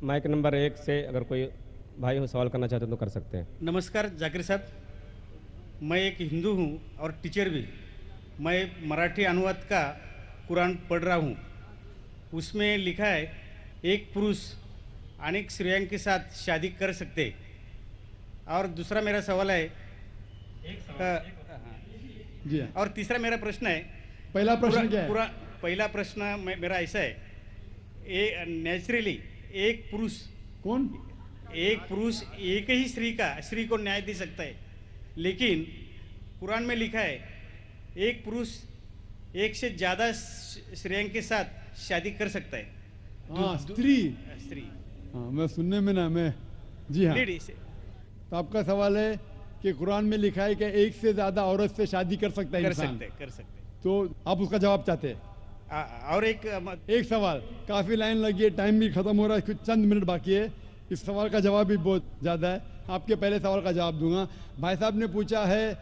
Mic number 1 से अगर कोई भाई हो सवाल करना चाहते हैं तो कर सकते हैं। नमस्कार जाकिर साहब, मैं एक हिंदू हूँ और टीचर भी। मैं मराठी अनुवाद का कुरान पढ़ रहा हूँ। उसमें लिखा है एक पुरुष अनेक स्त्रियों के साथ शादी कर सकते। और दूसरा मेरा सवाल है जी हाँ। और तीसरा मेरा प्रश्न है, पहला प्रश्न क्या है? पहला प्रश्न मेरा ऐसा है, नेचुरली एक पुरुष कौन? एक पुरुष एक ही स्त्री को न्याय दे सकता है, लेकिन कुरान में लिखा है एक पुरुष एक से ज़्यादा स्त्रियों के साथ शादी कर सकता है। हाँ, स्त्री। हाँ, मैं सुनने में ना मैं जी हाँ। तो आपका सवाल है कि कुरान में लिखा है कि एक से ज्यादा औरत से शादी कर सकता है इंसान। कर सकते। तो आप उसका जवाब चाहते हैं? और एक सवाल, काफी लाइन लगी है, टाइम भी खत्म हो रहा है, कुछ चंद मिनट बाकी है। इस सवाल का जवाब भी बहुत ज्यादा है, आपके पहले सवाल का जवाब दूंगा। भाई साहब ने पूछा है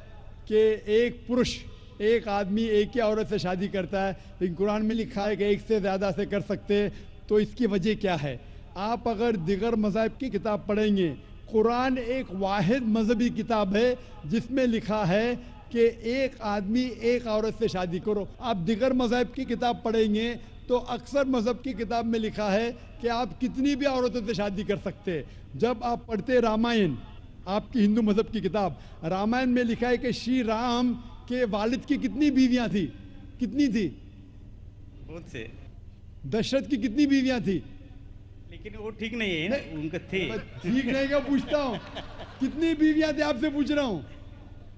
कि एक पुरुष एक आदमी एक ही औरत से शादी करता है, लेकिन कुरान में लिखा है कि एक से ज्यादा से कर सकते हैं, तो इसकी वजह क्या है? आप अगर दिगर मज़हब की किताब पढ़ेंगे, कुरान एक वाहिद मजहबी किताब है जिसमें लिखा है कि एक आदमी एक औरत से शादी करो। आप दिगर मज़हब की किताब पढ़ेंगे तो अक्सर मज़हब की किताब में लिखा है कि आप कितनी भी औरतों से शादी कर सकते हैं। जब आप पढ़ते रामायण, आपकी हिंदू मज़हब की किताब, रामायण में लिखा है कि श्री राम के वालिद की कितनी बीवियां थी? कितनी थी? बहुत से। दशरथ की कितनी बीवियां थी? लेकिन वो ठीक नहीं है ना, उनके थे। ठीक नहीं क्या पूछता हूँ? कितनी बीवियां थी आपसे पूछ रहा हूँ,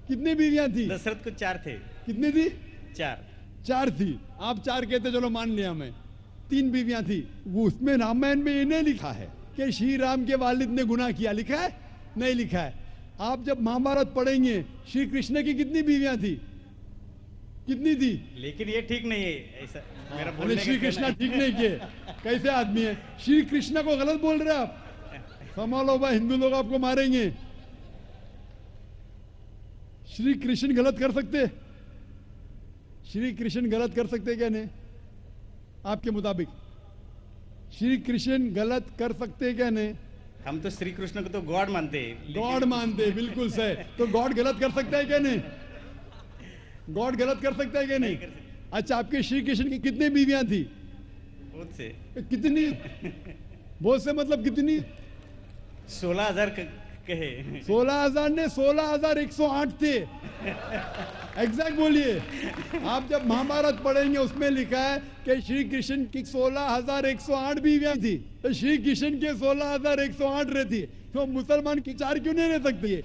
कितनी बीवियां थी? दशरथ को 4 थे। कितनी थी? 4 थी। आप 4 कहते, चलो मान लिया मैं। 3 बीवियां थी। वो उसमें रामायण में इन्हें लिखा है कि श्री राम के वालिद ने गुनाह किया, लिखा है? नहीं लिखा है। आप जब महाभारत पढ़ेंगे, श्री कृष्ण की कितनी बीवियां थी? कितनी थी? लेकिन ये ठीक नहीं है ऐसा मेरा बोलने का। श्री कृष्ण ठीक नहीं किए? कैसे आदमी है? श्री कृष्ण को गलत बोल रहे आप। संभालो भाई, हिंदू लोग आपको मारेंगे। श्री कृष्ण गलत कर सकते? श्री कृष्ण गलत कर सकते क्या? नहीं, आपके मुताबिक श्री कृष्ण गलत कर सकते क्या? नहीं, हम तो श्री कृष्ण को तो गॉड मानते हैं। गॉड मानते हैं, बिल्कुल सही। तो गॉड गलत कर सकता है क्या? नहीं, गॉड गलत कर सकता है क्या? नहीं। अच्छा, आपके श्री कृष्ण की कितनी बीवियां थी? बहुत से। कितनी? बहुत से मतलब कितनी? 16,000 कहे। 16,000 ने 16,108 थे। एग्जैक्ट बोलिए। आप जब महाभारत पढ़ेंगे उसमें लिखा है कि श्री कृष्ण की 16,108 बीवियां थी, तो श्री कृष्ण के 16,108 रहती, तो मुसलमान की 4 क्यों नहीं रह सकती?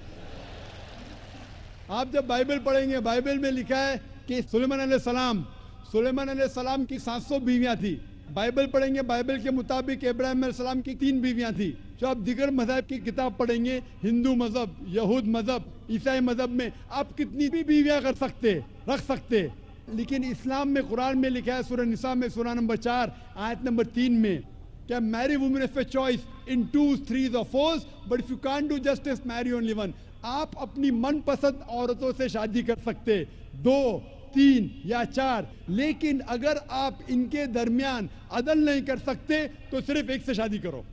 आप जब बाइबल पढ़ेंगे, बाइबल में लिखा है कि सुलेमान अलैहिस्सलाम की 700 बीवियां थी। बाइबल पढ़ेंगे, बाइबल के मुताबिक इब्राहिम अलैहिस्सलाम की 3 बीवियां थी। जो आप दिगर मज़हब की किताब पढ़ेंगे, हिंदू मज़हब, यहूद मज़हब, ईसाई मज़हब में आप कितनी भी बीवियां कर सकते, रख सकते। लेकिन इस्लाम में, कुरान में लिखा है सूरह निसा में सूरह नंबर 4 आयत नंबर 3 में, क्या marry women if a choice in 2, 3 or 4, but if you can't do justice marry only one. आप अपनी मनपसंद औरतों से शादी कर सकते, 2, 3 या 4, लेकिन अगर आप इनके दरमियान अदल नहीं कर सकते तो सिर्फ एक से शादी करो।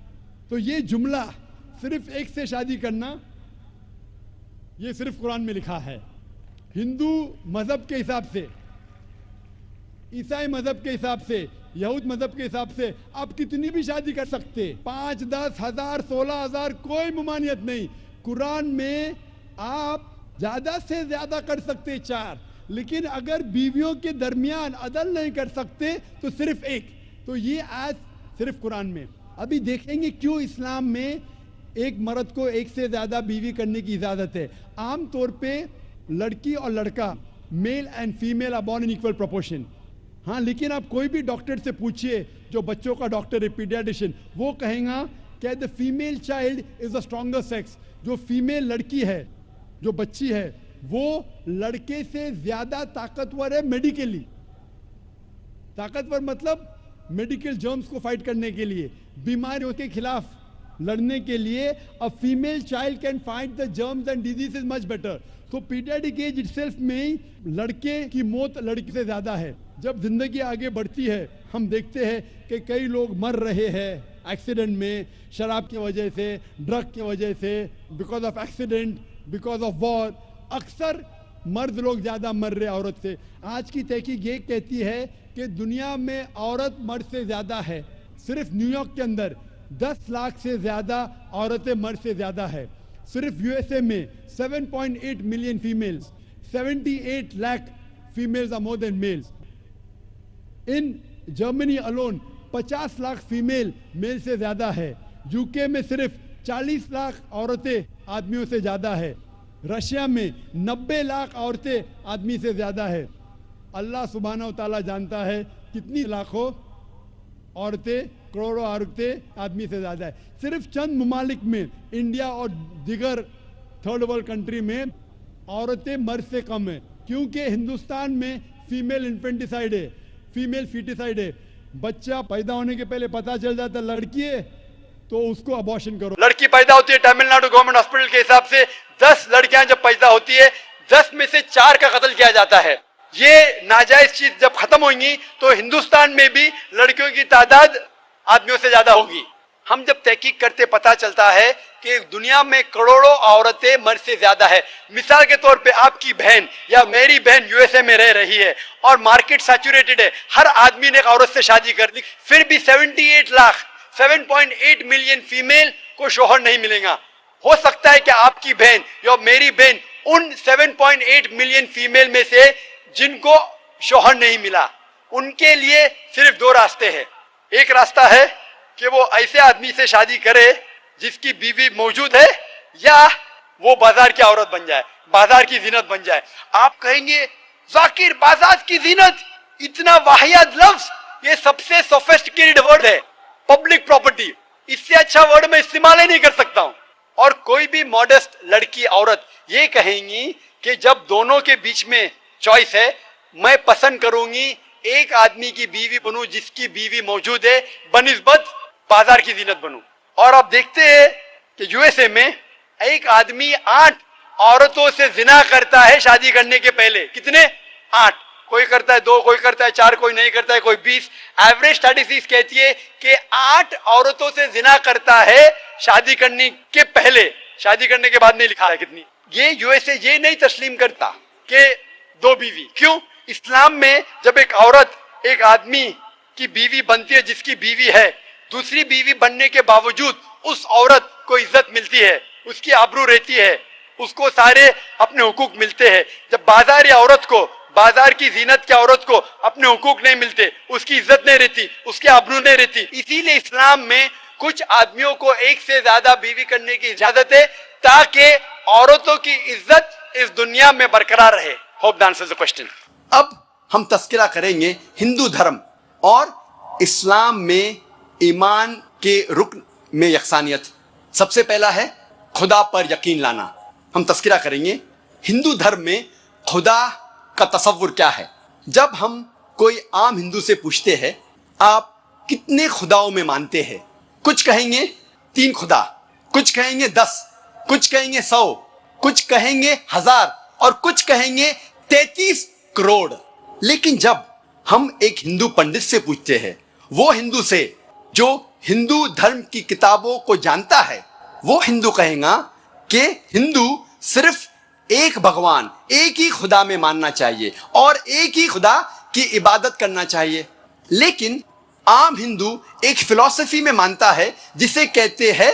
तो ये जुमला सिर्फ एक से शादी करना, ये सिर्फ कुरान में लिखा है। हिंदू मजहब के हिसाब से, ईसाई मजहब के हिसाब से, यहूद मजहब के हिसाब से आप कितनी भी शादी कर सकते, 5, 10 हजार, 16,000, कोई ममानियत नहीं। कुरान में आप ज्यादा से ज्यादा कर सकते 4, लेकिन अगर बीवियों के दरमियान अदल नहीं कर सकते तो सिर्फ एक। तो ये आज सिर्फ कुरान में। अभी देखेंगे क्यों इस्लाम में एक मर्द को एक से ज्यादा बीवी करने की इजाजत है। आम तौर पे लड़की और लड़का, male and female are born in equal proportion. हाँ, लेकिन आप कोई भी डॉक्टर से पूछिए, जो बच्चों का डॉक्टर है, पीडियाट्रिशियन, वो कहेगा कि the female child is the stronger sex. जो फीमेल लड़की है, जो बच्ची है, वो लड़के से ज्यादा ताकतवर है मेडिकली। ताकतवर मतलब मेडिकल जर्म्स को फाइट करने के लिए, बीमारियों के खिलाफ लड़ने के लिए। A female child can fight the germs and disease is much better. तो पीडियाट्रिक एज इटसेल्फ में लड़के की मौत लड़की से ज्यादा है। जब जिंदगी आगे बढ़ती है, हम देखते हैं कि कई लोग मर रहे हैं, एक्सीडेंट में, शराब की वजह से, ड्रग की वजह से, because of accident, because of war, अक्सर मर्द लोग ज़्यादा मर रहे औरत से। आज की तहकीक ये कहती है कि दुनिया में औरत मर्द से ज़्यादा है। सिर्फ न्यूयॉर्क के अंदर 10 लाख से ज़्यादा औरतें मर्द से ज़्यादा है। सिर्फ यूएसए में 7.8 million females, 78 lakh females are more than males. In Germany alone 50 lakh female male से ज़्यादा है। यूके में सिर्फ 40 लाख औरतें आदमियों से ज़्यादा है। रशिया में 90 लाख औरतें आदमी से ज़्यादा है। अल्लाह सुब्हानहू तआला जानता है कितनी लाखों औरतें, करोड़ों औरतें आदमी से ज़्यादा है। सिर्फ चंद ममालिक में, इंडिया और दिगर थर्ड वर्ल्ड कंट्री में औरतें मर्द से कम है, क्योंकि हिंदुस्तान में फीमेल इन्फेंटिसाइड है, फीमेल फीटिसाइड है। बच्चा पैदा होने के पहले पता चल जाता लड़की है तो उसको अबॉर्शन करो। लड़की पैदा होती है तमिलनाडु गवर्नमेंट हॉस्पिटल के हिसाब से 10 लड़कियां जब पैदा होती है 10 में से 4 का कत्ल किया जाता है। ये नाजायज चीज जब खत्म होगी तो हिंदुस्तान में भी लड़कियों की तादाद आदमियों से ज्यादा होगी। हम जब तहकीक करते पता चलता है कि दुनिया में करोड़ों औरतें मर्द से ज्यादा है। मिसाल के तौर पे आपकी बहन या मेरी बहन यूएसए में रह रही है और मार्केट सैचुरेटेड है, हर आदमी ने एक औरत से शादी कर ली, फिर भी 78 लाख 7.8 मिलियन फीमेल को शोहर नहीं मिलेगा। हो सकता है कि आपकी बहन या मेरी बहन उन 7.8 मिलियन फीमेल में से जिनको शोहर नहीं मिला, उनके लिए सिर्फ 2 रास्ते हैं। एक रास्ता है कि वो ऐसे आदमी से शादी करे जिसकी बीवी मौजूद है, या वो बाजार की औरत बन जाए, बाजार की जीनत बन जाए। आप कहेंगे जाकिर बाजार की जीनत, इतना वाहियात लफ्ज, ये सबसे सोफिस्टिकेटेड वर्ड है, पब्लिक प्रॉपर्टी, इससे अच्छा वर्ड मैं इस्तेमाल ही नहीं कर सकता हूं। और कोई भी मॉडेस्ट लड़की औरत ये कहेंगी कि जब दोनों के बीच में चॉइस है, मैं पसंद करूंगी एक आदमी की बीवी बनूं जिसकी बीवी मौजूद है बनिस्बत बाजार की जीनत बनूं। और आप देखते हैं कि यूएसए में एक आदमी 8 औरतों से जिना करता है शादी करने के पहले। कितने? 8। कोई करता है 2, कोई करता है 4, कोई नहीं करता है, कोई 20। एवरेज स्टैटिस्टिक्स कहती है कि 8 औरतों से जिना करता है शादी करने के पहले, शादी करने के बाद नहीं लिखा है कितनी। ये यूएसए ये नहीं तस्लीम करता कि 2 बीवी। क्यों? इस्लाम में जब एक औरत एक आदमी की बीवी बनती है जिसकी बीवी है, दूसरी बीवी बनने के बावजूद उस औरत को इज्जत मिलती है, उसकी आबरू रहती है, उसको सारे अपने हुकूक मिलते हैं। जब बाजारी औरत को, बाजार की जीनत की औरत को अपने हुकूक नहीं मिलते, उसकी इज्जत नहीं रहती, उसकी आबरू नहीं रहती। इसीलिए इस्लाम में कुछ आदमियों को एक से ज्यादा बीवी करने की इजाजत है ताकि औरतों की इज्जत इस दुनिया में बरकरार रहे। Hope that answers the question. अब हम तस्करा करेंगे हिंदू धर्म और इस्लाम में ईमान के रुकन में यकसानियत। सबसे पहला है खुदा पर यकीन लाना। हम तस्करा करेंगे हिंदू धर्म में खुदा का तसव्वुर क्या है। जब हम कोई आम हिंदू से पूछते हैं आप कितने खुदाओं में मानते हैं, कुछ कहेंगे 3 खुदा, कुछ कहेंगे 10, कुछ कहेंगे 100, कुछ कहेंगे 1000 और कुछ कहेंगे 33 करोड़। लेकिन जब हम एक हिंदू पंडित से पूछते हैं, वो हिंदू से जो हिंदू धर्म की किताबों को जानता है, वो हिंदू कहेगा कि हिंदू सिर्फ एक भगवान, एक ही खुदा में मानना चाहिए और एक ही खुदा की इबादत करना चाहिए। लेकिन आम हिंदू एक फिलॉसफी में मानता है जिसे कहते हैं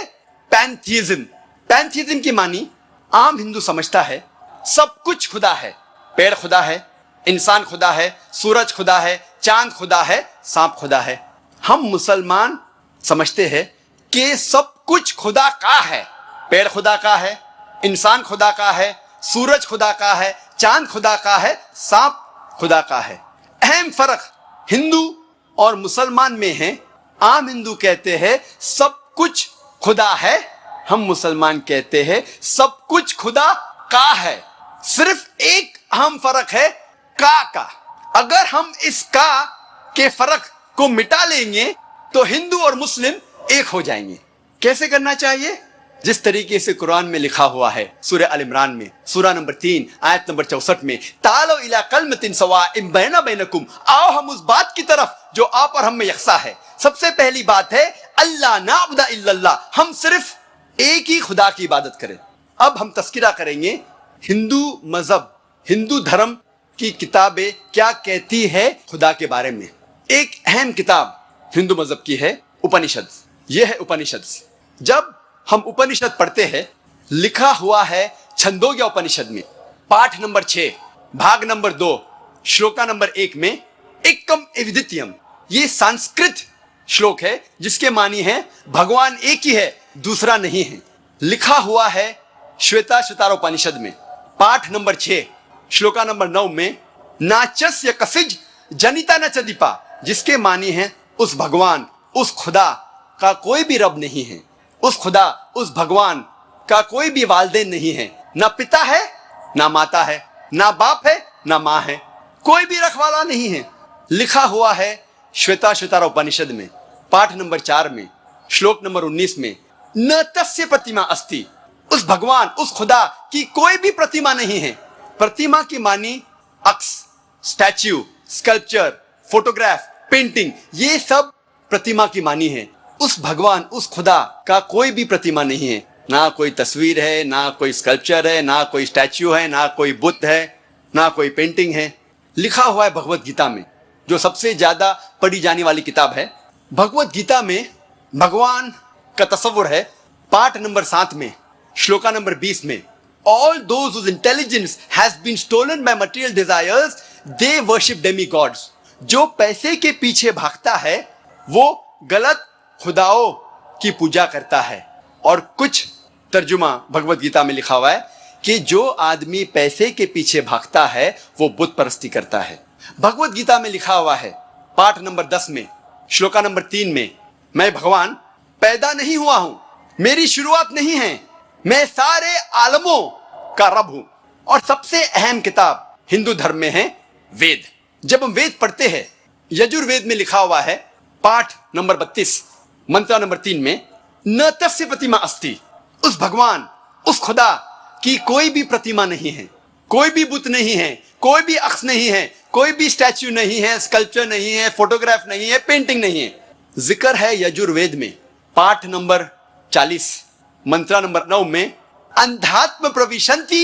पैंथीइज्म। पैंथीइज्म की मानी आम हिंदू समझता है सब कुछ खुदा है। पेड़ खुदा है, इंसान खुदा है, सूरज खुदा है, चांद खुदा है, सांप खुदा है। हम मुसलमान समझते हैं कि सब कुछ खुदा का है। पेड़ खुदा का है, इंसान खुदा का है, सूरज खुदा का है, चांद खुदा का है, सांप खुदा का है। अहम फर्क हिंदू और मुसलमान में है। आम हिंदू कहते हैं सब कुछ खुदा है, हम मुसलमान कहते हैं सब कुछ खुदा का है। सिर्फ एक अहम फर्क है का। अगर हम इस का के फर्क को मिटा लेंगे तो हिंदू और मुस्लिम एक हो जाएंगे। कैसे करना चाहिए? जिस तरीके से कुरान में लिखा हुआ है सूरह अल इमरान में सूरह नंबर 3 आयत नंबर 64 में, तालो इला कलमतिन सवाइम बैना बैनकुम, आओ हम उस बात की तरफ जो आप और हम में यकसा है। सबसे पहली बात है अल्लाह नाबुदा इल्लल्लाह, हम सिर्फ एक ही खुदा की इबादत करें। अब हम तस्किरा करेंगे हिंदू मजहब, हिंदू धर्म की किताबें क्या कहती है खुदा के बारे में। एक अहम किताब हिंदू मजहब की है उपनिषद। यह है उपनिषद। जब हम उपनिषद पढ़ते हैं, लिखा हुआ है छंदोग्य उपनिषद में पाठ नंबर 6 भाग नंबर 2 श्लोका नंबर 1 में एकम एविदित्यम, ये संस्कृत श्लोक है जिसके मानी है भगवान एक ही है, दूसरा नहीं है। लिखा हुआ है श्वेता उपनिषद में पाठ नंबर 6 श्लोका नंबर 9 में नाचस्य कसिज जनिता न चदीपा, जिसके मानी है उस भगवान, उस खुदा का कोई भी रब नहीं है, उस खुदा, उस भगवान का कोई भी वालदेन नहीं है, ना पिता है ना माता है, ना बाप है ना माँ है, कोई भी रखवाला नहीं है। लिखा हुआ है श्वेता उपनिषद में पाठ नंबर 4 में श्लोक नंबर 19 में न तस्य प्रतिमा अस्ति, उस भगवान, उस खुदा की कोई भी प्रतिमा नहीं है। प्रतिमा की मानी अक्स, स्टैच्यू, स्कल्पचर, फोटोग्राफ, पेंटिंग, ये सब प्रतिमा की मानी है। उस भगवान, उस खुदा का कोई भी प्रतिमा नहीं है, ना कोई तस्वीर है, ना कोई स्कल्पचर है, ना कोई स्टैच्यू है, ना कोई बुद्ध है, ना कोई पेंटिंग है। लिखा हुआ है भगवत गीता में, जो सबसे ज्यादा पढ़ी जाने वाली किताब है। भगवत गीता में भगवान का तस्वुर है पाठ नंबर 7 में श्लोका नंबर 20 में all those whose intelligence has been stolen by material desires they worship demigods। जो पैसे के पीछे भागता है वो गलत खुदाओं की पूजा करता है। और कुछ तर्जुमा भगवत गीता में लिखा हुआ है कि जो आदमी पैसे के पीछे भागता है वो बुत परस्ती करता है। भगवत गीता में लिखा हुआ है पाठ नंबर 10 में श्लोका नंबर 3 में मैं भगवान पैदा नहीं हुआ हूं, मेरी शुरुआत नहीं है, मैं सारे आलमों का रब हूं। और सबसे अहम किताब हिंदू धर्म में है वेद। जब हम वेद पढ़ते हैं, यजुर्वेद में लिखा हुआ है पाठ नंबर 32 मंत्र नंबर 3 में न तस्य प्रतिमा अस्ति, उस भगवान, उस खुदा की कोई भी प्रतिमा नहीं है, कोई भी बुत नहीं है, कोई भी अक्स नहीं है, कोई भी स्टैच्यू नहीं है, स्कल्पचर नहीं है, फोटोग्राफ नहीं है, पेंटिंग नहीं है। जिक्र है यजुर्वेद में पाठ नंबर 40 मंत्र नंबर 9 में अंधात्म प्रविशंति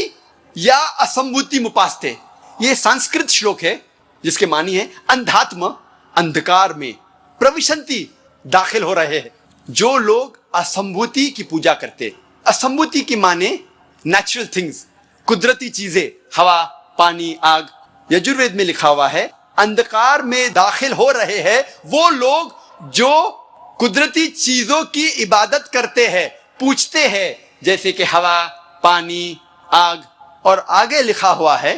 या असंभूति मुपास्ते। ये संस्कृत श्लोक है जिसके मानी है अंधात्म, अंधकार में, प्रविशंति, दाखिल हो रहे हैं। जो लोग असंभूति की पूजा करते, असंभूति की माने नेचुरल थिंग्स, कुदरती चीजें, हवा, पानी, आग। यजुर्वेद में लिखा हुआ है अंधकार में दाखिल हो रहे हैं वो लोग जो कुदरती चीजों की इबादत करते हैं, पूछते हैं, जैसे कि हवा, पानी, आग। और आगे लिखा हुआ है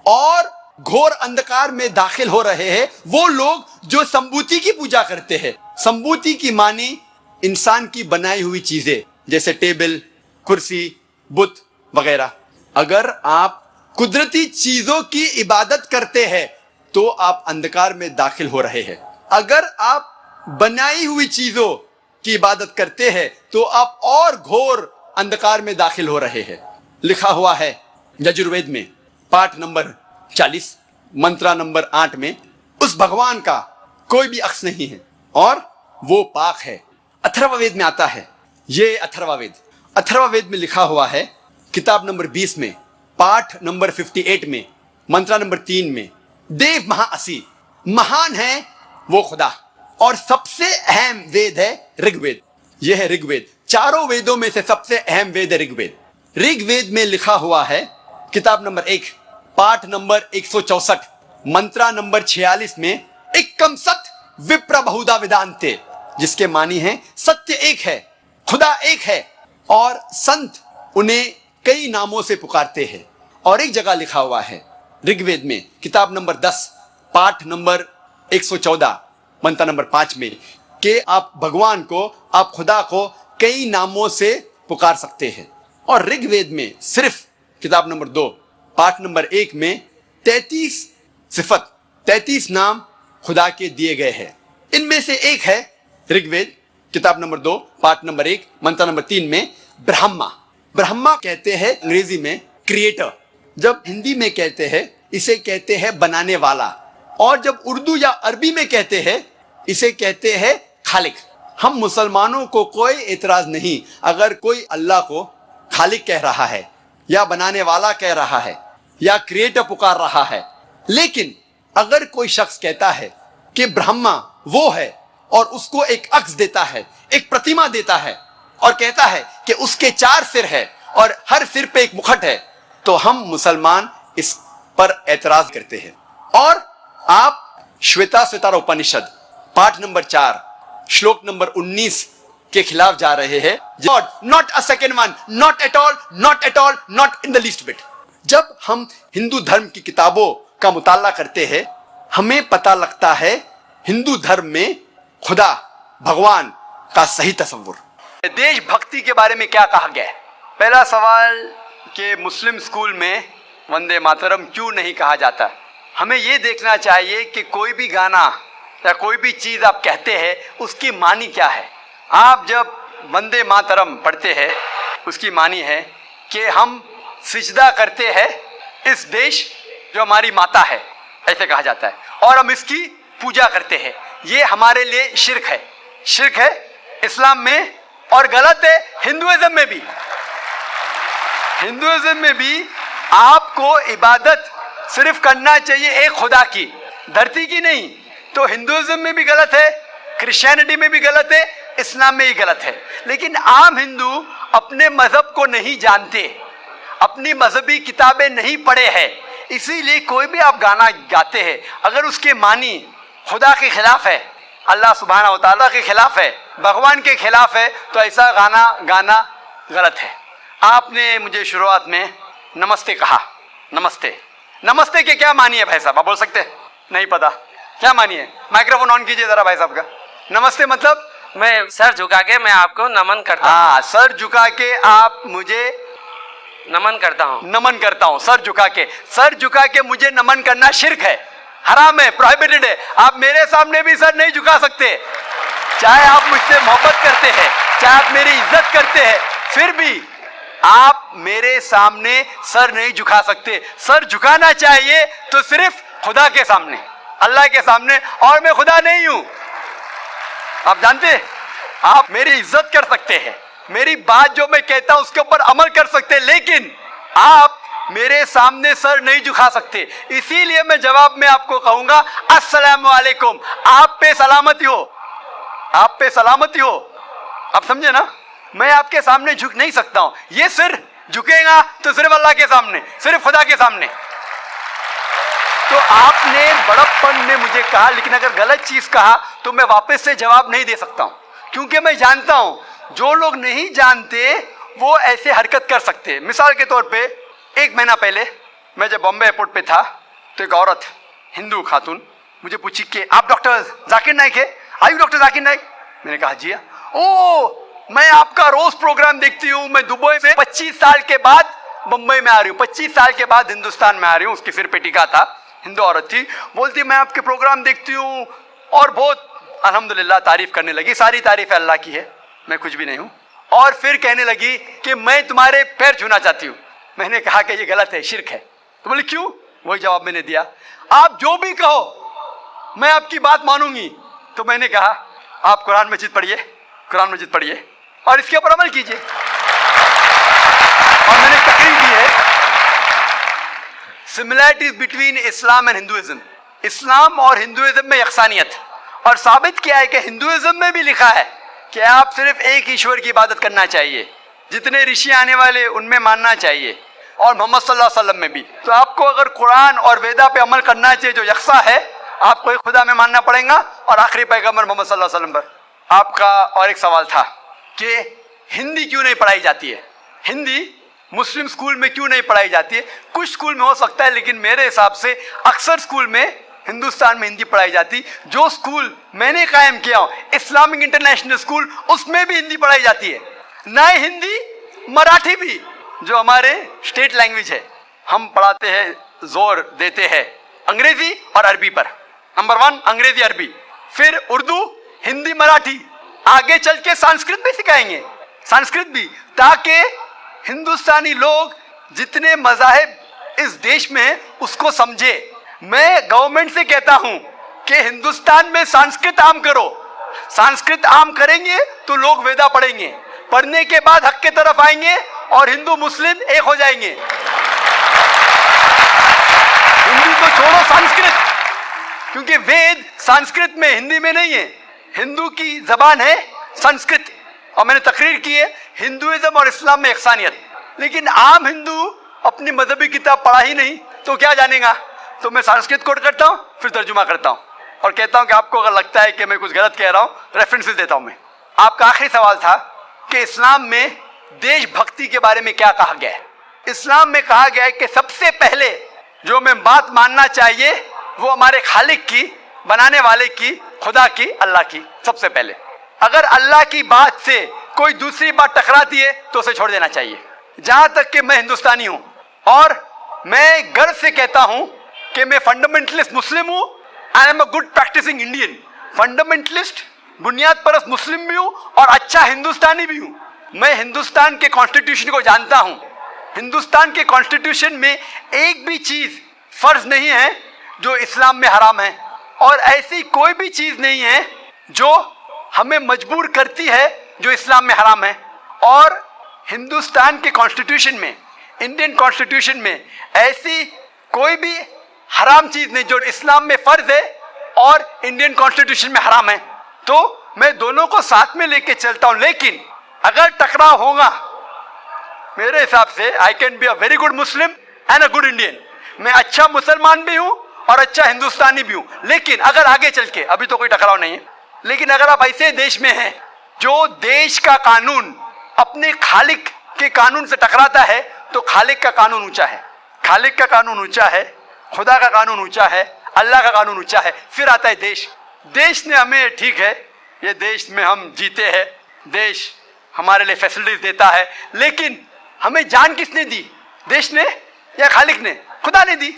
और घोर अंधकार में दाखिल हो रहे हैं वो लोग जो संभूति की पूजा करते हैं। संभूति की मानी इंसान की बनाई हुई चीजें, जैसे टेबल, कुर्सी, बुत वगैरह। अगर आप कुदरती चीजों की इबादत करते हैं तो आप अंधकार में दाखिल हो रहे हैं। अगर आप बनाई हुई चीजों की इबादत करते हैं तो आप और घोर अंधकार में दाखिल हो रहे हैं। लिखा हुआ है यजुर्वेद में पाठ नंबर 40 मंत्र नंबर 8 में उस भगवान का कोई भी अक्स नहीं है और वो पाक है। अथर्ववेद में आता है ये अथर्ववेद में लिखा हुआ है किताब नंबर 20 में पाठ नंबर 58 में मंत्र नंबर 3 में देव महाअसी, महान है वो खुदा। और सबसे अहम वेद है ऋग्वेद। यह है ऋग्वेद। चारों वेदों में से सबसे अहम वेद है ऋग्वेद। ऋग्वेद में लिखा हुआ है किताब नंबर 1 पाठ नंबर 164 मंत्र नंबर 46 में एकम सत विप्र बहुधा वेदांते, जिसके मानी है सत्य एक है, खुदा एक है और संत उन्हें कई नामों से पुकारते हैं। और एक जगह लिखा हुआ है ऋग्वेद में किताब नंबर 10 पाठ नंबर 114 मंत्र नंबर 5 में कि आप भगवान को, आप खुदा को कई नामों से पुकार सकते हैं। और ऋग्वेद में सिर्फ किताब नंबर 2 पाठ नंबर 1 में 33 सिफत, 33 नाम खुदा के दिए गए हैं। इनमें से एक है ऋग्वेद किताब नंबर 2 पाठ नंबर 1 मंत्र नंबर 3 में ब्रह्मा। ब्रह्मा कहते हैं अंग्रेजी में क्रिएटर, जब हिंदी में कहते हैं इसे कहते हैं बनाने वाला, और जब उर्दू या अरबी में कहते हैं इसे कहते हैं खालिक। हम मुसलमानों को कोई एतराज नहीं अगर कोई अल्लाह को खालिक कह रहा है या बनाने वाला कह रहा है या क्रिएटर पुकार रहा है, लेकिन अगर कोई शख्स कहता है कि ब्रह्मा वो है और उसको एक अक्स देता है, एक प्रतिमा देता है और कहता है कि उसके 4 सिर है और हर सिर पे एक मुखट है, तो हम मुसलमान इस पर एतराज करते हैं। और आप श्वेता श्वेतार उपनिषद पाठ नंबर 4 श्लोक नंबर 19 के खिलाफ जा रहे हैं। Not a second one, not at all, not at all, not in the least bit. जब हम हिंदू धर्म की किताबों का मुताला करते हैं, हमें पता लगता है हिंदू धर्म में खुदा भगवान का सही तस्वुर। देशभक्ति के बारे में क्या कहा गया है? पहला सवाल कि मुस्लिम स्कूल में वंदे मातरम क्यों नहीं कहा जाता। हमें ये देखना चाहिए कि कोई भी गाना या कोई भी चीज़ आप कहते हैं उसकी मानी क्या है। आप जब वंदे मातरम पढ़ते हैं उसकी मानी है कि हम सिजदा करते हैं इस देश जो हमारी माता है, ऐसे कहा जाता है, और हम इसकी पूजा करते हैं। ये हमारे लिए शिर्क है। शिर्क है इस्लाम में और गलत है हिंदुइज्म में भी। हिंदुइज्म में भी आपको इबादत सिर्फ करना चाहिए एक खुदा की, धरती की नहीं। तो हिंदुइज्म में भी गलत है, क्रिश्चियनिटी में भी गलत है, इस्लाम में ही गलत है। लेकिन आम हिंदू अपने मजहब को नहीं जानते, अपनी मजहबी किताबें नहीं पढ़े हैं, इसीलिए कोई भी आप गाना गाते हैं अगर उसके मानी खुदा के खिलाफ है, अल्लाह सुब्हानहू व तआला के खिलाफ है, भगवान के खिलाफ है, तो ऐसा गाना गाना गलत है। आपने मुझे शुरुआत में नमस्ते कहा। नमस्ते, नमस्ते के क्या मानी है भाई साहब, आप बोल सकते हैं? नहीं पता क्या मानी है? माइक्रोफोन ऑन कीजिए जरा भाई साहब का। नमस्ते मतलब मैं सर झुका के मैं आपको नमन करता हूँ। हाँ, सर झुका के आप मुझे नमन करता हूँ। नमन करता हूँ। सर झुका के, सर झुका के मुझे नमन करना शिर्क है, हराम है, प्रोहिबिटेड है। आप मेरे सामने भी सर नहीं झुका सकते, चाहे आप मुझसे मोहब्बत करते हैं, चाहे आप मेरी इज्जत करते हैं, फिर भी आप मेरे सामने सर नहीं झुका सकते। सर झुकाना चाहिए तो सिर्फ खुदा के सामने, अल्लाह के सामने, और मैं खुदा नहीं हूं। आप जानते हैं, आप मेरी इज्जत कर सकते हैं, मेरी बात जो मैं कहता हूं उसके ऊपर अमल कर सकते हैं, लेकिन आप मेरे सामने सर नहीं झुका सकते। इसीलिए मैं जवाब में आपको कहूंगा अस्सलामु अलैकुम, आप पे सलामती हो, आप पे सलामती हो। आप समझे ना? मैं आपके सामने झुक नहीं सकता हूं। ये सिर झुकेगा तो सिर्फ अल्लाह के सामने, सिर्फ खुदा के सामने। तो आपने बड़प्पन में मुझे कहा, लेकिन अगर गलत चीज कहा तो मैं वापस से जवाब नहीं दे सकता हूं, क्योंकि मैं जानता हूं जो लोग नहीं जानते वो ऐसे हरकत कर सकते हैं। मिसाल के तौर पे 1 महीना पहले मैं जब बॉम्बे एयरपोर्ट पे था तो एक औरत, हिंदू खातून, मुझे पूछी कि आप डॉक्टर जाकिर नाइक है? Are you doctor Zakir Naik? मैंने कहा जी। ओ, मैं आपका रोज प्रोग्राम देखती हूँ, मैं दुबई से 25 साल के बाद मुंबई में आ रही हूँ, 25 साल के बाद हिंदुस्तान में आ रही हूँ। उसके सिर पे टीका था, हिंदू औरत थी, बोलती मैं आपके प्रोग्राम देखती हूँ और बहुत अल्हम्दुलिल्लाह तारीफ करने लगी। सारी तारीफ अल्लाह की है, मैं कुछ भी नहीं हूँ। और फिर कहने लगी कि मैं तुम्हारे पैर छूना चाहती हूँ। मैंने कहा कि ये गलत है, शिर्क है। तो बोले क्यों? वही जवाब मैंने दिया, आप जो भी कहो मैं आपकी बात मानूंगी। तो मैंने कहा आप कुरान मजीद पढ़िए, कुरान मजीद पढ़िए और इसके ऊपर अमल कीजिए। और मैंने तकरीर की है similarities between Islam and Hinduism, Islam और हिंदुइज्म में यकसानियत, और साबित किया है कि हिंदुइज्म में भी लिखा है कि आप सिर्फ एक ईश्वर की इबादत करना चाहिए, जितने ऋषि आने वाले उनमें मानना चाहिए, और मोहम्मद सल्लल्लाहु अलैहि वसल्लम में भी। तो आपको अगर कुरान और वेदा पे अमल करना चाहिए जो यकसा है, आपको एक खुदा में मानना पड़ेगा और आखिरी पैगंबर मोहम्मद सल्लल्लाहु अलैहि वसल्लम पर। आपका और एक सवाल था कि हिंदी क्यों नहीं पढ़ाई जाती है, हिंदी मुस्लिम स्कूल में क्यों नहीं पढ़ाई जाती है? कुछ स्कूल में हो सकता है, लेकिन मेरे हिसाब से अक्सर स्कूल में हिंदुस्तान में हिंदी पढ़ाई जाती। जो स्कूल मैंने कायम किया हूँ, इस्लामिक इंटरनेशनल स्कूल, उसमें भी हिंदी पढ़ाई जाती है। नए हिंदी, मराठी भी, जो हमारे स्टेट लैंग्वेज है, हम पढ़ाते हैं, जोर देते हैं अंग्रेजी और अरबी पर। नंबर 1 अंग्रेजी अरबी, फिर उर्दू, हिंदी, मराठी, आगे चल के संस्कृत भी सिखाएंगे, संस्कृत भी, ताकि हिंदुस्तानी लोग जितने मज़ाहिब इस देश में हैं उसको समझे। मैं गवर्नमेंट से कहता हूं कि हिंदुस्तान में संस्कृत आम करो, संस्कृत आम करेंगे तो लोग वेदा पढ़ेंगे, पढ़ने के बाद हक के तरफ आएंगे और हिंदू मुस्लिम एक हो जाएंगे। हिंदी तो छोड़ो, संस्कृत, क्योंकि वेद संस्कृत में, हिंदी में नहीं है। हिंदू की जबान है संस्कृत, और मैंने तकरीर की है हिंदुइज्म और इस्लाम में यकसानियत। लेकिन आम हिंदू अपनी मजहबी किताब पढ़ा ही नहीं तो क्या जानेगा। तो मैं संस्कृत कोट करता हूं, फिर तर्जुमा करता हूं और कहता हूं कि आपको अगर लगता है कि मैं कुछ गलत कह रहा हूं, रेफरेंसेस देता हूं मैं। आपका आखिरी सवाल था कि इस्लाम में देशभक्ति के बारे में क्या कहा गया है। इस्लाम में कहा गया है कि सबसे पहले जो हमें बात मानना चाहिए वो हमारे खालिक की, बनाने वाले की, खुदा की, अल्लाह की। सबसे पहले अगर अल्लाह की बात से कोई दूसरी बात टकराती है तो उसे छोड़ देना चाहिए। जहां तक कि मैं हिंदुस्तानी हूं और मैं गर्व से कहता हूं कि मैं फंडामेंटलिस्ट मुस्लिम हूं, I am a good practising Indian. Fundamentalist, बुनियाद परस्त मुस्लिम भी हूं और अच्छा हिंदुस्तानी भी हूं। मैं हिंदुस्तान के कॉन्स्टिट्यूशन को जानता हूं। हिंदुस्तान के कॉन्स्टिट्यूशन में एक भी चीज फर्ज नहीं है जो इस्लाम में हराम है, और ऐसी कोई भी चीज नहीं है जो हमें मजबूर करती है जो इस्लाम में हराम है। और हिंदुस्तान के कॉन्स्टिट्यूशन में, इंडियन कॉन्स्टिट्यूशन में ऐसी कोई भी हराम चीज नहीं जो इस्लाम में फर्ज है और इंडियन कॉन्स्टिट्यूशन में हराम है। तो मैं दोनों को साथ में लेके चलता हूं। लेकिन अगर टकराव होगा, मेरे हिसाब से I can be a very good Muslim and a good Indian. मैं अच्छा मुसलमान भी हूं और अच्छा हिंदुस्तानी भी हूं। लेकिन अगर आगे चल के, अभी तो कोई टकराव नहीं है, लेकिन अगर आप ऐसे देश में हैं जो देश का कानून अपने खालिक के कानून से टकराता है, तो खालिक का कानून ऊंचा है, खालिक का कानून ऊंचा है, खुदा का कानून ऊंचा है, अल्लाह का कानून ऊंचा है। फिर आता है देश। देश ने हमें, ठीक है, ये देश में हम जीते हैं, देश हमारे लिए फैसिलिटीज देता है, लेकिन हमें जान किसने दी? देश ने या खालिक ने? खुदा ने दी।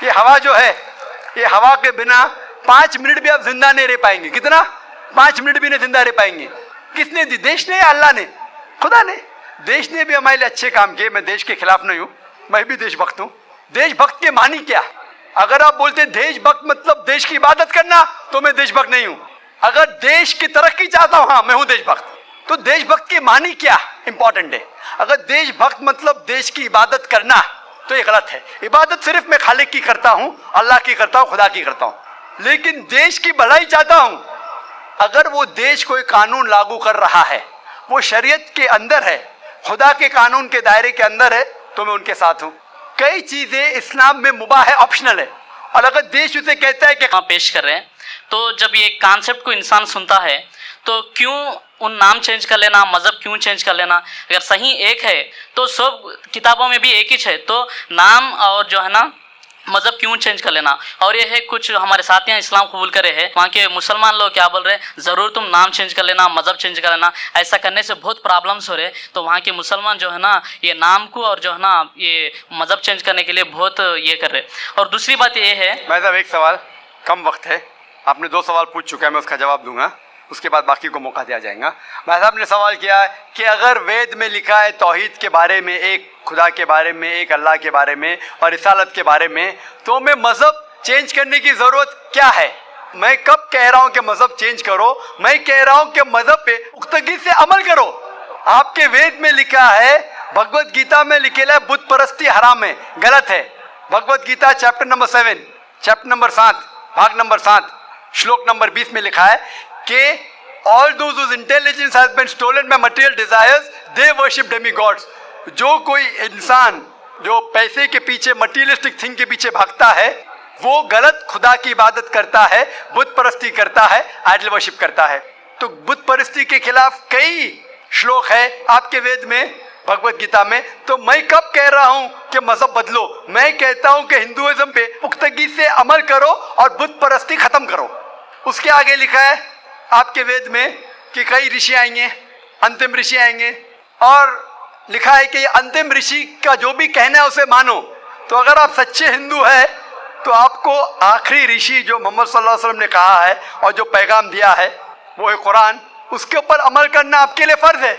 ये हवा जो है, ये हवा के बिना 5 मिनट भी आप जिंदा नहीं रह पाएंगे। कितना? 5 मिनट भी नहीं जिंदा रह पाएंगे। किसने दी? देश ने या अल्लाह ने? खुदा ने। देश ने भी हमारे लिए अच्छे काम किए। मैं देश के खिलाफ नहीं हूं, मैं भी देशभक्त हूं। देशभक्त के मानी क्या? अगर आप बोलते देशभक्त मतलब देश की इबादत करना, तो मैं देशभक्त नहीं हूं। अगर देश की तरक्की चाहता हूं, हाँ मैं हूं देशभक्त। तो देशभक्त के मानी क्या इंपॉर्टेंट है। अगर देशभक्त मतलब देश की इबादत करना, तो ये गलत है। इबादत सिर्फ मैं खालिक की करता हूं, अल्लाह की करता हूं, खुदा की करता हूं। लेकिन देश की भलाई चाहता हूं। अगर वो देश कोई कानून लागू कर रहा है, वो शरीयत के अंदर है, खुदा के कानून के दायरे के अंदर है, तो मैं उनके साथ हूं। कई चीजें इस्लाम में मुबाह है, ऑप्शनल है, और अगर देश उसे कहता है कि पेश कर रहे हैं, तो जब ये कॉन्सेप्ट को इंसान सुनता है तो क्यों उन नाम चेंज कर लेना, मजहब क्यों चेंज कर लेना? अगर सही एक है तो सब किताबों में भी एक ही है, तो नाम और जो है ना मजहब क्यों चेंज कर लेना? और ये है कुछ हमारे साथी इस्लाम कबूल करे हैं, वहाँ के मुसलमान लोग क्या बोल रहे हैं, ज़रूर तुम नाम चेंज कर लेना, मजहब चेंज कर लेना, ऐसा करने से बहुत प्रॉब्लम्स हो रहे हैं। तो वहाँ के मुसलमान जो है ना ये नाम को और जो है ना ये मजहब चेंज करने के लिए बहुत ये कर रहे हैं। और दूसरी बात ये है, भाई साहब एक सवाल, कम वक्त है, आपने 2 सवाल पूछ चुका है, मैं उसका जवाब दूंगा, उसके बाद बाकी को मौका दिया जाएगा। भाई साहब ने सवाल किया है कि अगर वेद में लिखा है तौहीद के बारे में, एक खुदा के बारे में, एक अल्लाह के बारे में और रिसालत के बारे में, तो हमें मज़हब चेंज करने की ज़रूरत क्या है? मैं कब कह रहा हूँ कि मज़हब चेंज करो? मैं कह रहा हूँ कि मज़हब पे पुख्तगी से अमल करो। आपके वेद में लिखा है, भगवत गीता में लिखेला है बुत परस्ती हराम है, गलत है। Bhagavad Gita chapter number 7, chapter number 7, भाग नंबर 7, श्लोक नंबर 20 में लिखा है कि all those whose intelligence has been stolen by material desires, they worship demigods. जो कोई इंसान जो पैसे के पीछे, मटीरियलिस्टिक थिंग के पीछे भागता है, वो गलत खुदा की इबादत करता है, बुत परस्ती करता है, आइडल वर्शिप करता है। तो बुत परस्ती के खिलाफ कई श्लोक है आपके वेद में, भगवत गीता में। तो मैं कब कह रहा हूं कि मजहब बदलो? मैं कहता हूं कि हिंदुइज्म पे पुख्तगी से अमल करो और बुत परस्ती खत्म करो। उसके आगे लिखा है आपके वेद में कि कई ऋषि आएंगे, अंतिम ऋषि आएंगे, और लिखा है कि ये अंतिम ऋषि का जो भी कहना है उसे मानो। तो अगर आप सच्चे हिंदू हैं तो आपको आखिरी ऋषि जो मोहम्मद सल्लल्लाहु अलैहि वसल्लम ने कहा है और जो पैगाम दिया है वो है कुरान, उसके ऊपर अमल करना आपके लिए फर्ज है।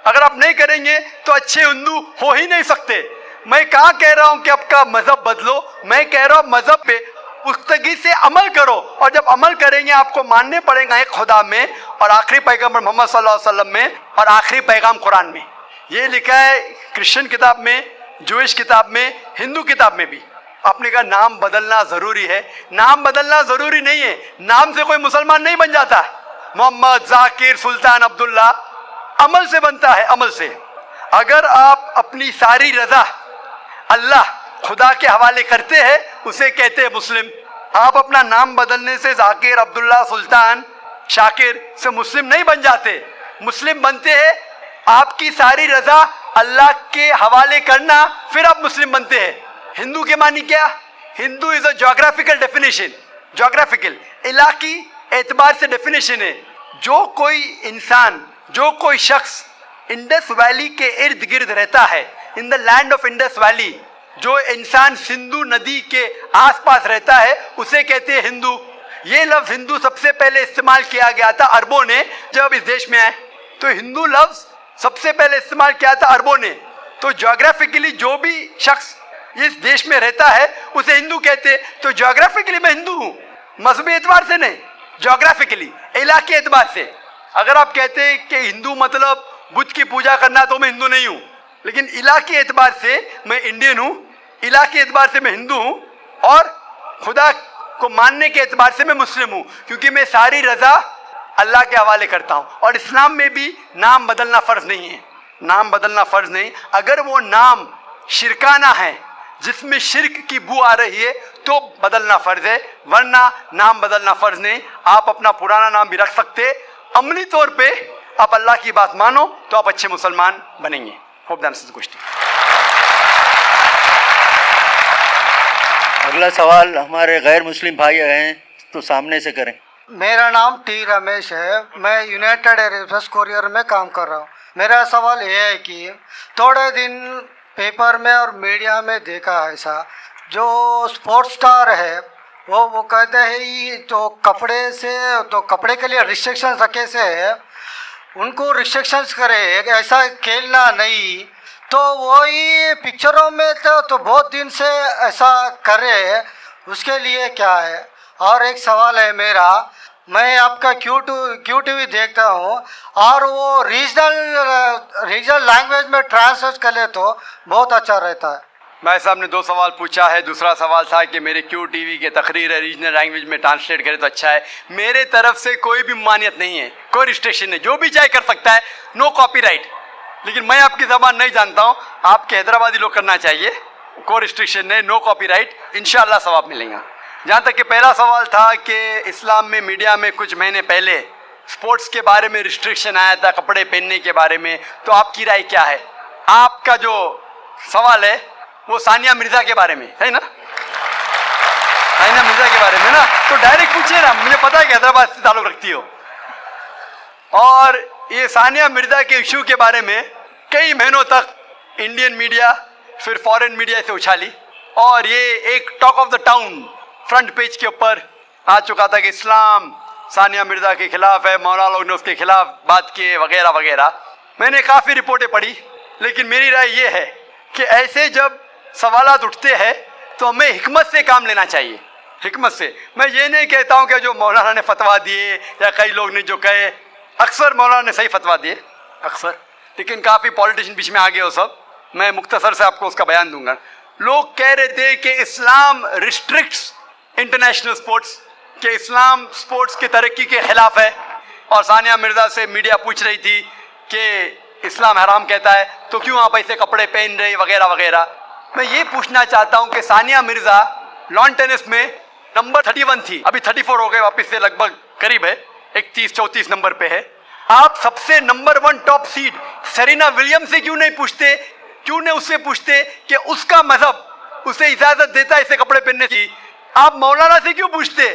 अगर आप नहीं करेंगे तो अच्छे हिंदू हो ही नहीं सकते। मैं कहाँ कह रहा हूँ कि आपका मजहब बदलो, मैं कह रहा हूँ मजहब पे पुख्तगी से अमल करो, और जब अमल करेंगे आपको मानने पड़ेगा एक खुदा में और आखिरी पैगंबर मोहम्मद सल्लल्लाहु अलैहि वसल्लम में और आखिरी पैगाम कुरान में। ये लिखा है क्रिश्चियन किताब में, जूइश किताब में, हिंदू किताब में भी। आपने कहा नाम बदलना जरूरी है, नाम बदलना जरूरी नहीं है। नाम से कोई मुसलमान नहीं बन जाता। मोहम्मद, जाकिर, सुल्तान, अब्दुल्ला अमल से बनता है, अमल से। अगर आप अपनी सारी रजा अल्लाह खुदा के हवाले करते हैं, उसे कहते हैं मुस्लिम। आप अपना नाम बदलने से जाकिर, अब्दुल्ला, सुल्तान, शाकिर से मुस्लिम नहीं बन जाते। मुस्लिम बनते हैं आपकी सारी रजा अल्लाह के हवाले करना, फिर आप मुस्लिम बनते हैं। हिंदू के मानी क्या? Hindu is a geographical definition, geographical Ellaquai एतबार से डेफिनेशन है। जो कोई इंसान, जो कोई शख्स इंडस वैली के इर्द गिर्द रहता है, in the land of Indus valley, जो इंसान सिंधु नदी के आसपास रहता है, उसे कहते हैं हिंदू। ये लफ्ज हिंदू सबसे पहले इस्तेमाल किया गया था अरबों ने जब इस देश में आए, तो हिंदू लफ्ज सबसे पहले इस्तेमाल किया था अरबों ने। तो ज्योग्राफिकली जो भी शख्स इस देश में रहता है उसे हिंदू कहते हैं। तो ज्योग्राफिकली मैं हिंदू हूँ, मजहबी एतबार से नहीं, ज्योग्राफिकली इलाके एतबार से। अगर आप कहते हैं कि हिंदू मतलब बुद्ध की पूजा करना, तो मैं हिंदू नहीं हूँ। लेकिन इलाके एतबार से मैं इंडियन हूँ, इलाके एतबार से मैं हिंदू हूँ, और खुदा को मानने के एतबार से मैं मुस्लिम हूँ, क्योंकि मैं सारी रजा अल्लाह के हवाले करता हूँ। और इस्लाम में भी नाम बदलना फ़र्ज नहीं है, नाम बदलना फ़र्ज नहीं। अगर वो नाम शिरकाना है, जिसमें शिरक की बू आ रही है, तो बदलना फ़र्ज है, वरना नाम बदलना फ़र्ज नहीं। आप अपना पुराना नाम भी रख सकते। अमली तौर पे आप अल्लाह की बात मानो तो आप अच्छे मुसलमान बनेंगे। Hope that answers the question. अगला सवाल हमारे गैर मुस्लिम भाई हैं, तो सामने से करें। मेरा नाम टी रमेश है, मैं यूनाइटेड एयरफोर्स कोरियर में काम कर रहा हूँ। मेरा सवाल ये है कि थोड़े दिन पेपर में और मीडिया में देखा ऐसा, जो स्पोर्ट्स स्टार है वो कहते हैं ये तो कपड़े से, तो कपड़े के लिए रिस्ट्रिक्शंस रखे से है, उनको रिस्ट्रिक्शंस करे, ऐसा खेलना नहीं। तो वही पिक्चरों में तो बहुत दिन से ऐसा करे, उसके लिए क्या है? और एक सवाल है मेरा, मैं आपका क्यू टीवी देखता हूँ, और वो रीजनल लैंग्वेज में ट्रांसलेट कर ले तो बहुत अच्छा रहता है। भाई साहब ने 2 सवाल पूछा है। दूसरा सवाल था कि मेरे क्यू टीवी के तकरीर है रीजनल लैंग्वेज में ट्रांसलेट करे तो अच्छा है। मेरे तरफ से कोई भी मानियत नहीं है, कोई रिस्ट्रिक्शन नहीं, जो भी चाहे कर सकता है, नो कॉपीराइट। लेकिन मैं आपकी ज़बान नहीं जानता हूँ, आपके हैदराबादी लोग करना चाहिए, कोई रिस्ट्रिक्शन नहीं, नो कॉपीराइट, इंशाअल्लाह सवाब मिलेगा। जहाँ तक कि पहला सवाल था कि इस्लाम में मीडिया में कुछ महीने पहले स्पोर्ट्स के बारे में रिस्ट्रिक्शन आया था, कपड़े पहनने के बारे में, तो आपकी राय क्या है? आपका जो सवाल है वो सानिया मिर्ज़ा के बारे में है ना, सानिया मिर्ज़ा के बारे में ना, तो डायरेक्ट पूछिए ना, मुझे पता है कि हैदराबाद से ताल्लुक़ रखती हो। और ये सानिया मिर्ज़ा के इशू के बारे में कई महीनों तक इंडियन मीडिया फिर फॉरेन मीडिया से उछाली, और ये एक talk of the town front page के ऊपर आ चुका था कि इस्लाम सानिया मिर्ज़ा के खिलाफ है, मौलाना लोग ने उसके खिलाफ बात की वगैरह वगैरह। मैंने काफ़ी रिपोर्टें पढ़ी, लेकिन मेरी राय ये है कि ऐसे जब सवालात उठते हैं तो हमें हिकमत से काम लेना चाहिए, हिकमत से। मैं ये नहीं कहता हूँ कि जो मौलाना ने फतवा दिए या कई लोग ने जो कहे, अक्सर मौलाना ने सही फतवा दिए अक्सर, लेकिन काफ़ी पॉलिटिशियन बीच में आ गए हो सब। मैं मुख्तसर से आपको उसका बयान दूंगा। लोग कह रहे थे कि इस्लाम रिस्ट्रिक्ट्स इंटरनेशनल स्पोर्ट्स, कि इस्लाम स्पोर्ट्स की तरक्की के खिलाफ है, और सानिया मिर्ज़ा से मीडिया पूछ रही थी कि इस्लाम हराम कहता है तो क्यों आप ऐसे कपड़े पहन रहे वगैरह वगैरह। मैं ये पूछना चाहता हूँ कि सानिया मिर्ज़ा लॉन टेनिस में नंबर 31 थी, अभी 34 हो गए, वापस से लगभग करीब है, 31-34 नंबर पे है। आप सबसे number 1 top seed Serena Williams से क्यों नहीं पूछते, क्यों नहीं उससे पूछते कि उसका मजहब उसे इजाज़त देता है ऐसे कपड़े पहनने की? आप मौलाना से क्यों पूछते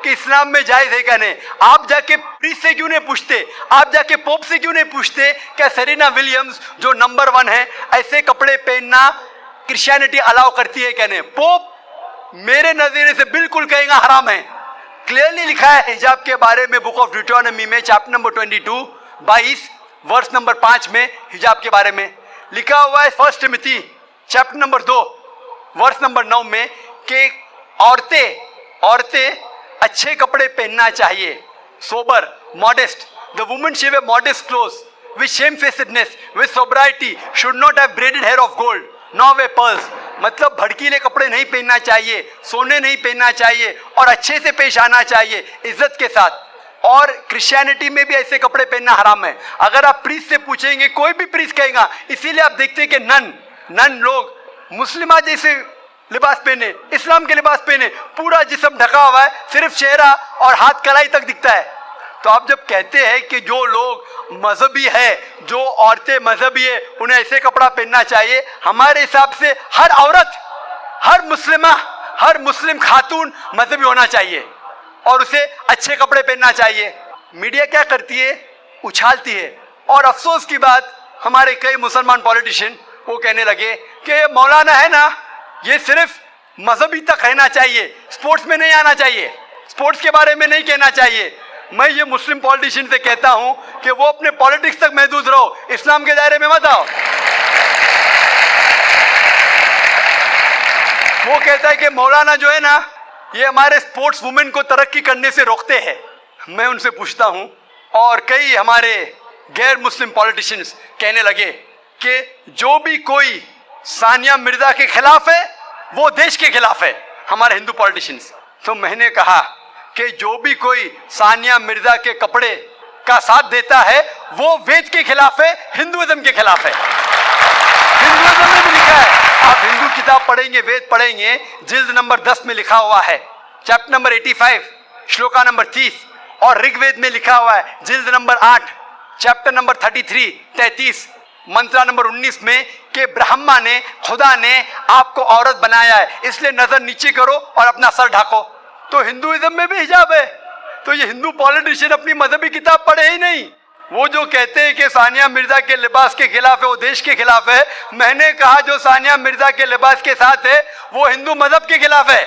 कि इस्लाम में जायज़ है क्या नहीं? आप जाके प्रीस्ट से क्यों नहीं पूछते? आप जाके पोप से क्यों नहीं पूछते क्या सेरेना विलियम्स जो नंबर 1 है, ऐसे कपड़े पहनना क्रिश्चियनिटी अलाउ करती है क्या नहीं? पोप मेरे नज़रिए से बिल्कुल कहेगा हराम है। क्लियरली लिखा है हिजाब के बारे में बुक ऑफ ड्यूटोनॉमी में चैप्टर नंबर 22 वर्स नंबर 5 में हिजाब के बारे में लिखा हुआ है। 1 Timothy chapter number 2 verse number 9 में कि औरतें औरतें अच्छे कपड़े पहनना चाहिए, sober, modest. The woman should wear modest clothes with shamefacedness, with sobriety, should not have braided hair of gold, nor wear pearls. मतलब भड़कीले कपड़े नहीं पहनना चाहिए, सोने नहीं पहनना चाहिए और अच्छे से पेश आना चाहिए, इज्जत के साथ. और क्रिश्चियनिटी में भी ऐसे कपड़े पहनना हराम है. अगर आप प्रीस्ट से पूछेंगे, कोई भी प्रीस्ट कहेगा. इसीलिए आप देखते हैं कि नन लोग मुस्लिमा जैसे लिबास पहने, इस्लाम के लिबास पहने, पूरा जिस्म ढका हुआ है, सिर्फ चेहरा और हाथ कलाई तक दिखता है. तो आप जब कहते हैं कि जो लोग मजहबी है, जो औरतें मजहबी है, उन्हें ऐसे कपड़ा पहनना चाहिए, हमारे हिसाब से हर औरत, हर मुस्लिमा, हर मुस्लिम खातून मजहबी होना चाहिए और उसे अच्छे कपड़े पहनना चाहिए. मीडिया क्या करती है? उछालती है. और अफसोस की बात, हमारे कई मुसलमान पॉलिटिशियन वो कहने लगे कि मौलाना है ना, ये सिर्फ मजहबी तक रहना चाहिए, स्पोर्ट्स में नहीं आना चाहिए, स्पोर्ट्स के बारे में नहीं कहना चाहिए. मैं ये मुस्लिम पॉलिटिशियन से कहता हूं कि वो अपने पॉलिटिक्स तक महदूद रहो, इस्लाम के दायरे में मत आओ. वो कहता है कि मौलाना जो है ना, ये हमारे स्पोर्ट्स वुमेन को तरक्की करने से रोकते हैं. मैं उनसे पूछता हूं, और कई हमारे गैर मुस्लिम पॉलिटिशियंस कहने लगे कि जो भी कोई सानिया मिर्जा के खिलाफ है वो देश के खिलाफ है, हमारे हिंदू पॉलिटिशियंस. तो मैंने कहा कि जो भी कोई सानिया मिर्जा के कपड़े का साथ देता है वो वेद के खिलाफ है, हिंदुइज्म के खिलाफ है. हिंदुइज्म में भी लिखा है, आप हिंदू किताब पढ़ेंगे, वेद पढ़ेंगे, जिल्द नंबर 10 में लिखा हुआ है, चैप्टर नंबर 85, श्लोका नंबर 30, और ऋग्वेद में लिखा हुआ है, जिल्द नंबर 8, चैप्टर नंबर 33, मंत्रा नंबर 19 में, कि ब्रह्मा ने, खुदा ने आपको औरत बनाया है, इसलिए नजर नीचे करो और अपना सर ढाको. तो हिंदुइज्म में भी हिजाब है. तो ये हिंदू पॉलिटिशियन अपनी मजहबी किताब पढ़े ही नहीं. वो जो कहते हैं कि सानिया मिर्जा के लिबास के खिलाफ है, वो देश के खिलाफ है. मैंने कहा जो सानिया मिर्जा के लिबास के साथ है वो हिंदू मजहब के खिलाफ है.